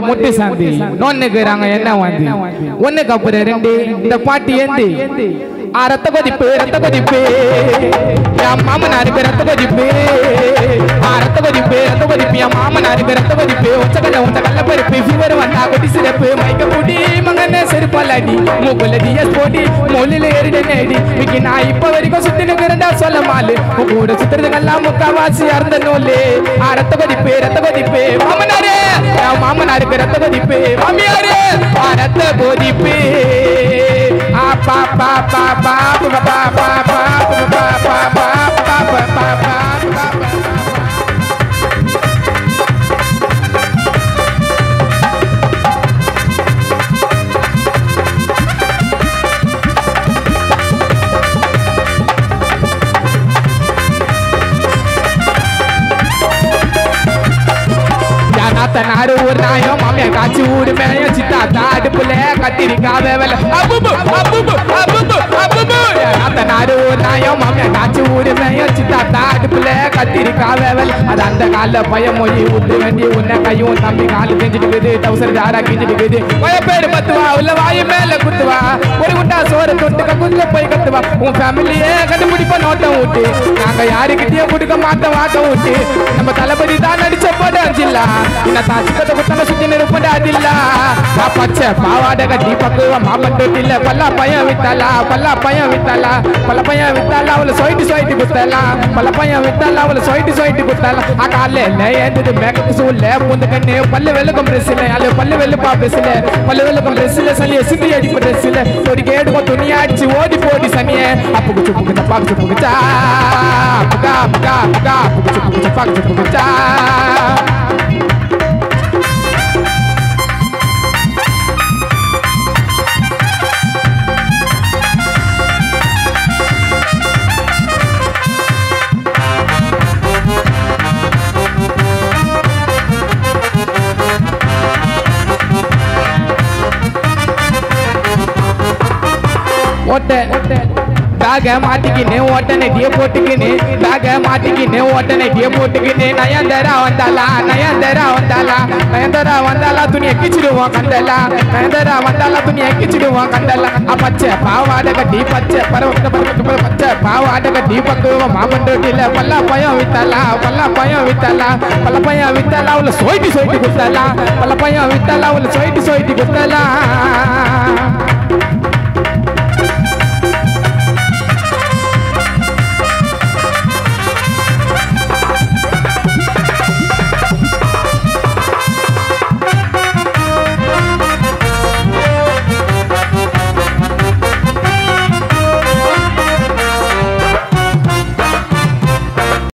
முட்டு சாந்தி நோன்னுக்குறாங்க என்ன வந்து ஒண்ணுக்கு அப்புறம் ரெண்டு இந்த பாட்டு ஏந்தி ரத்த கொதிப்பு என் மாமனாருக்கு ரத்த கொதிப்பு ரத்த கொதிப்பு என் மாமனாருக்கு ரத்த கொதிப்பு உச்ச கல்ல பருப்பு ஃபீவர் வந்தா கொடி சிறப்பு மைக்க பூட்டி மகனே செருப்பல்லாடி மூக்குல டிஎஸ் போட்டி மொழியில ஏறிட நேடி மிக்கி நான் இப்ப வரைக்கும் சுத்தி நிக்கிறேன்டா சொல்ல மாலு கூட சுத்துறதுங்கெல்லாம் முக்காவாசி அறந்த நூலு ரத்த கொதிப்பு மாமனாரே என் மாமனாருக்கு ரத்த கொதிப்பு மாமியாரே ரத்த கொதிப்பு பா பா பா பா பா பா பா பா பா பா பா நாடு ஒரு நாயம் மாமியா காய்ச்சி ஊடு மேய சித்தா தாடுப்புல கத்திரிக்காத வேலை நாடு ஒரு நாயம் மாமியா காய்ச்சி ஊடு மேய சித்தா தாடுப்புல கத்திரிக்காத வேலை அது அந்த கால பயம் மொழி விட்டு வேண்டி உன்ன கையும் தம்பி காலு செஞ்சுட்டு டவுசர் ஜாரா கிஞ்சிட்டு பேரு பத்துவா உள்ள வாயு மேல குத்துவா ஒரு குண்டா சோறு தொட்டுக்க கொஞ்சம் போய் கத்துவா உன் ஃபேமிலியே கண்டுபிடிப்ப நோட்டம் விட்டு நாங்க யாருக்கிட்டயும் கொடுக்க மாட்டோம் வாட்டம் விட்டு நம்ம தளபதி தான் நடிச்ச போட அஞ்சில்லா தாச்சிக்கத்தை குத்தங்க சுத்தி நிருப்பண்டா அதில்லா பச்சை பாவாடை கட்டி பக்குவ மாமன் தொட்டில பல்லா பையன் வித்தாலா அவளை சொயிட்டு குத்தலாம் பல்ல பையன் வித்தாலா அவளை சொயிட்டு குத்தலாம் காலையில ஏந்தது மேக்கப் சூழ்ல முந்து கண்ணு பல்லு வெளுக்கும் ட்ரெஸ்ல அது பல்லு வெளுப்பா ட்ரெஸ்ல பல்லு வெளுக்கும் ட்ரெஸ்ல சனிய சிந்தி அடிப்ப ட்ரெஸ்ல தொடி கேடுக்கும் துணியா அடிச்சு ஓடி போடி சனிய அப்புக்கு சுப்புக்கு பாக்கு சுப்புக்குச்சா புகுச்சு பாக்கு சுப்புக்குச்சா பேக மாட்டிக்கினே ஓட்டனை டிய போட்டுக்கினே பேக மாட்டிக்கினே ஓட்டனை டிய போட்டுக்கினே நயன்தரா வந்தாலா துணியை கிச்சிடுவோம் கண்டலா நயன்தரா வந்தாலா துணியை கிச்சிடுவோம் கண்டலா பச்சை பாவாடை கட்டி பச்சை பாவாடை கட்டி பக்குவம் மாமன் தொட்டில பல்லா பையன் வித்தாலா அவளை சொயிட்டு குத்தலாம் பல்ல பையன் வித்தாலா அவளை சொயிட்டு குத்தலாம்